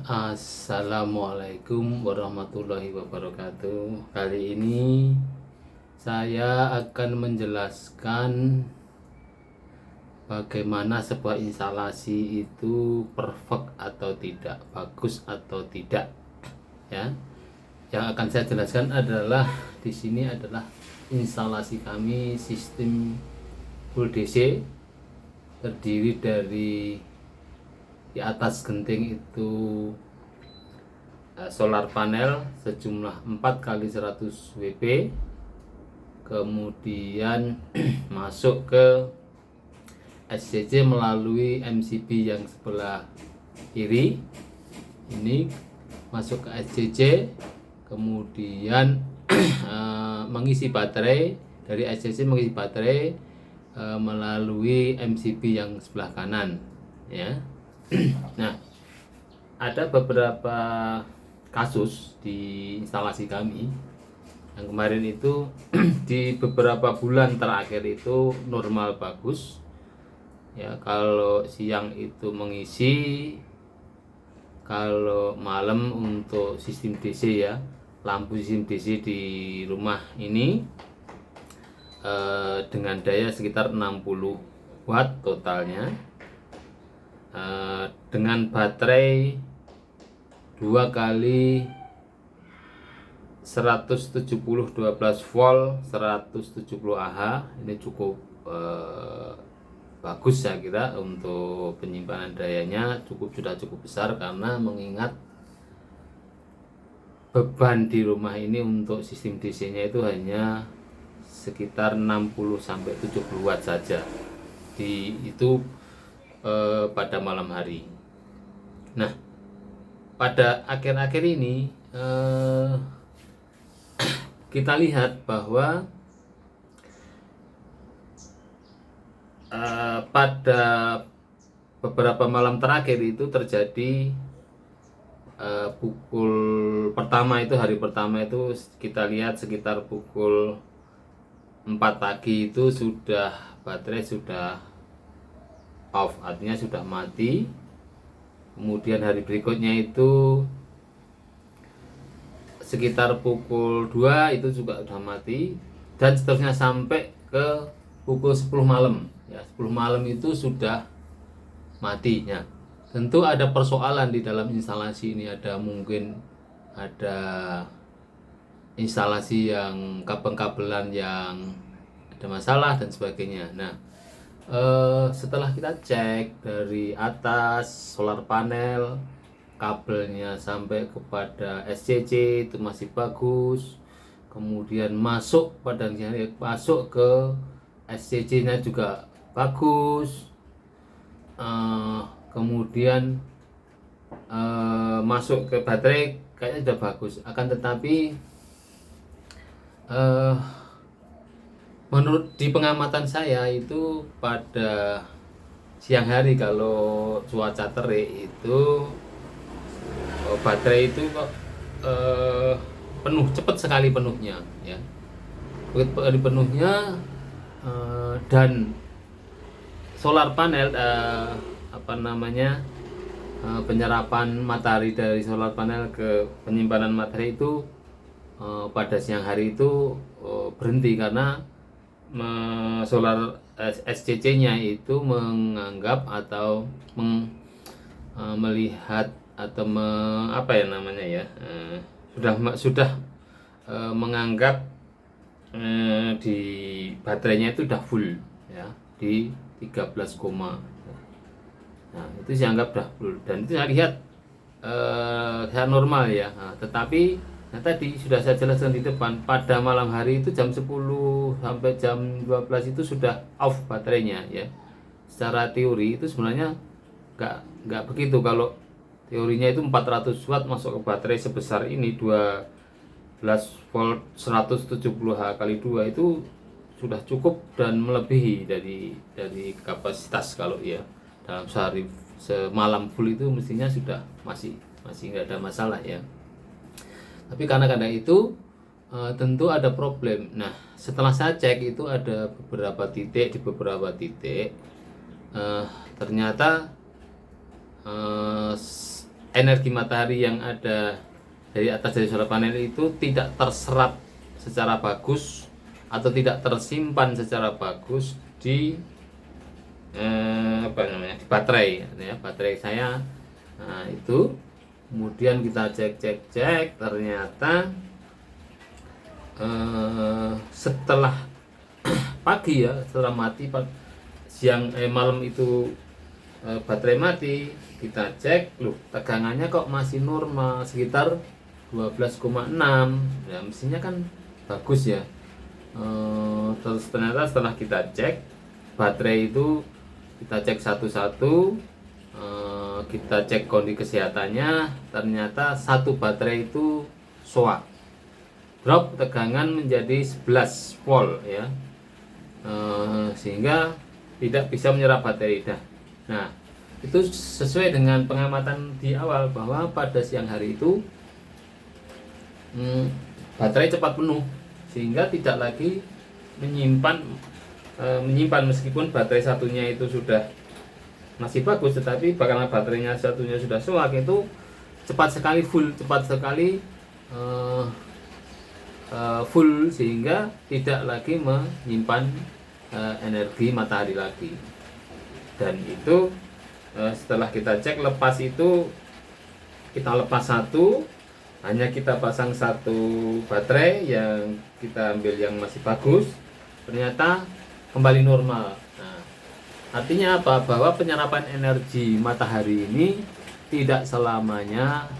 Assalamualaikum warahmatullahi wabarakatuh. Kali ini saya akan menjelaskan bagaimana sebuah instalasi itu perfect atau tidak, bagus atau tidak. Ya, yang akan saya jelaskan adalah di sini adalah instalasi kami sistem full DC, terdiri dari di atas genting itu solar panel sejumlah 4 kali 100 WP, kemudian masuk ke SCC melalui MCB yang sebelah kiri ini, masuk ke SCC, kemudian mengisi baterai dari SCC, mengisi baterai melalui MCB yang sebelah kanan ya. Nah, ada beberapa kasus di instalasi kami yang kemarin itu di beberapa bulan terakhir itu normal bagus ya. Kalau siang itu mengisi, kalau malam untuk sistem DC ya, lampu sistem DC di rumah ini dengan daya sekitar 60 watt totalnya, dengan baterai 2 kali 170 12 volt 170 Ah. Ini cukup bagus saya kira untuk penyimpanan dayanya, sudah cukup besar karena mengingat beban di rumah ini untuk sistem DC nya itu hanya sekitar 60 sampai 70 watt saja itu pada malam hari. Nah, pada akhir-akhir ini kita lihat bahwa pada beberapa malam terakhir itu terjadi pukul pertama itu, hari pertama itu kita lihat sekitar pukul 4 pagi itu sudah baterai sudah off, artinya sudah mati. Kemudian hari berikutnya itu sekitar pukul 2 itu juga sudah mati, dan seterusnya sampai ke pukul 10 malam ya. 10 malam itu sudah matinya. Tentu ada persoalan di dalam instalasi ini, mungkin ada instalasi yang kabel-kabelan yang ada masalah dan sebagainya. Nah, setelah kita cek dari atas solar panel, kabelnya sampai kepada SCC itu masih bagus, kemudian masuk ke SCC nya juga bagus, kemudian masuk ke baterai kayaknya sudah bagus. Akan tetapi menurut di pengamatan saya itu pada siang hari kalau cuaca terik itu baterai itu kok penuh, cepat sekali penuhnya ya. Penuhnya dan solar panel penyerapan matahari dari solar panel ke penyimpanan matahari itu pada siang hari itu berhenti karena solar SCC-nya itu menganggap atau melihat atau sudah menganggap di baterainya itu sudah full ya, di 13, nah itu saya anggap sudah full, dan itu saya lihat saya normal ya. Nah, tetapi tadi sudah saya jelaskan di depan, pada malam hari itu jam 10 sampai jam 12 itu sudah off baterainya ya. Secara teori itu sebenarnya nggak begitu. Kalau teorinya itu 400 watt masuk ke baterai sebesar ini, 12 volt 170 H kali 2 itu sudah cukup dan melebihi dari kapasitas. Kalau ya dalam sehari semalam full itu mestinya sudah masih nggak ada masalah ya. Tapi karena itu tentu ada problem. Nah, setelah saya cek itu ada beberapa titik, ternyata energi matahari yang ada dari atas dari solar panel itu tidak terserap secara bagus atau tidak tersimpan secara bagus di di baterai ya, baterai saya. Nah, itu kemudian kita cek ternyata setelah pagi ya, setelah mati siang malam itu baterai mati, kita cek, loh tegangannya kok masih normal sekitar 12,6 ya, mestinya kan bagus ya. Terus ternyata setelah kita cek baterai itu, kita cek satu-satu, kita cek kondisi kesehatannya, ternyata satu baterai itu soak, drop tegangan menjadi 11 volt ya, sehingga tidak bisa menyerap baterai. Nah, itu sesuai dengan pengamatan di awal bahwa pada siang hari itu baterai cepat penuh sehingga tidak lagi menyimpan meskipun baterai satunya itu sudah masih bagus, tetapi karena baterainya satunya sudah soak, itu cepat sekali full sehingga tidak lagi menyimpan energi matahari lagi. Dan itu setelah kita cek lepas itu, kita lepas satu, hanya kita pasang satu baterai yang kita ambil yang masih bagus, ternyata kembali normal. Nah, artinya apa? Bahwa penyerapan energi matahari ini tidak selamanya,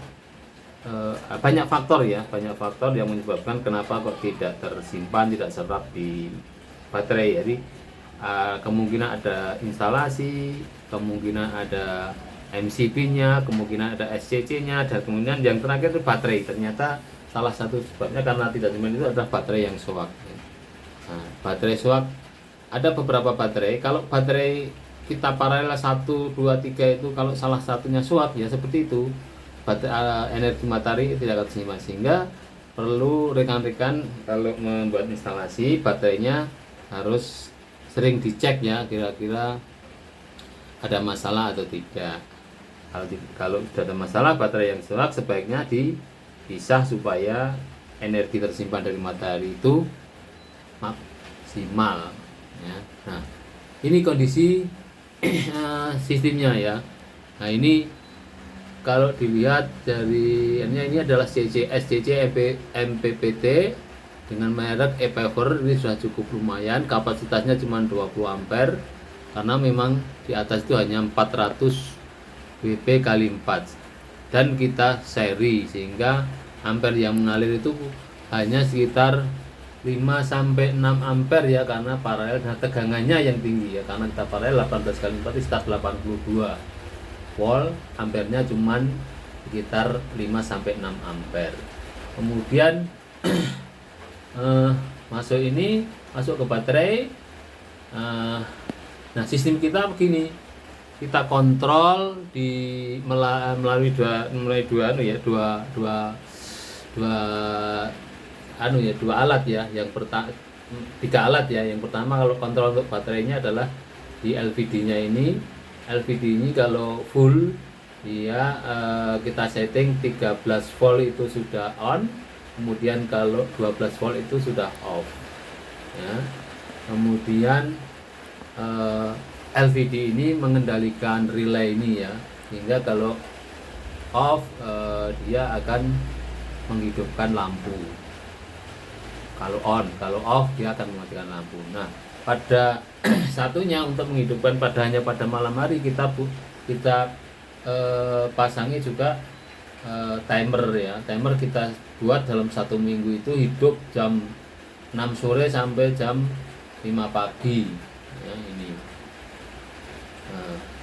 banyak faktor ya, banyak faktor yang menyebabkan kenapa kok tidak tersimpan, tidak serap di baterai. Jadi kemungkinan ada instalasi, kemungkinan ada MCB-nya, kemungkinan ada SCC-nya, dan kemungkinan yang terakhir itu baterai. Ternyata salah satu sebabnya karena tidak simpan itu adalah baterai yang soak. Nah, baterai soak, ada beberapa baterai. Kalau baterai kita paralel 1, 2, 3 itu kalau salah satunya soak ya seperti itu, energi matahari tidak akan tersimpan, sehingga perlu rekan-rekan kalau membuat instalasi baterainya harus sering dicek ya, kira-kira ada masalah atau tidak. Kalau sudah ada masalah baterai yang soak, sebaiknya dipisah supaya energi tersimpan dari matahari itu maksimal ya. Nah, ini kondisi sistemnya ya. Nah, ini kalau dilihat dari ini adalah SCC MPPT dengan merek E-Power. Ini sudah cukup lumayan, kapasitasnya cuma 20 ampere karena memang di atas itu hanya 400 WP kali 4 dan kita seri, sehingga ampere yang mengalir itu hanya sekitar 5-6 ampere ya, karena paralel dan tegangannya yang tinggi ya, karena kita paralel 18 kali 4 itu sekitar 82 volt, ampernya cuman sekitar 5-6 ampere. Kemudian masuk ke baterai. Nah, sistem kita begini, kita kontrol melalui dua alat ya. Tiga alat ya. Yang pertama, kalau kontrol untuk baterainya adalah di LVD-nya ini. LVD ini kalau full dia kita setting 13 volt itu sudah on, kemudian kalau 12 volt itu sudah off ya. Kemudian LVD ini mengendalikan relay ini ya, sehingga kalau off dia akan menghidupkan lampu. Kalau on, kalau off dia akan mematikan lampu. Nah, pada satunya untuk menghidupkan hanya pada malam hari, kita pasangi juga timer ya. Timer kita buat dalam 1 minggu itu hidup jam 6 sore sampai jam 5 pagi ya, ini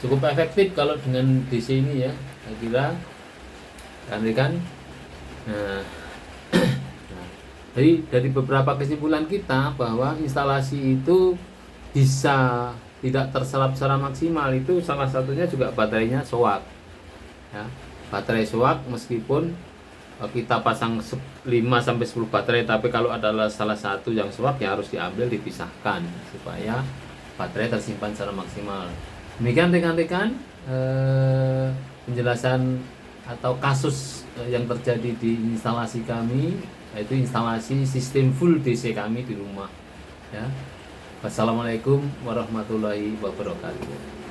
cukup efektif kalau dengan DC ini ya, saya kira kan. Jadi dari beberapa kesimpulan kita bahwa instalasi itu bisa tidak terserap secara maksimal, itu salah satunya juga baterainya soak ya. Baterai soak, meskipun kita pasang 5-10 baterai, tapi kalau adalah salah satu yang soak ya harus diambil, dipisahkan supaya baterai tersimpan secara maksimal. Demikian rekan-rekan penjelasan atau kasus yang terjadi di instalasi kami, yaitu instalasi sistem full DC kami di rumah ya. Wassalamualaikum warahmatullahi wabarakatuh.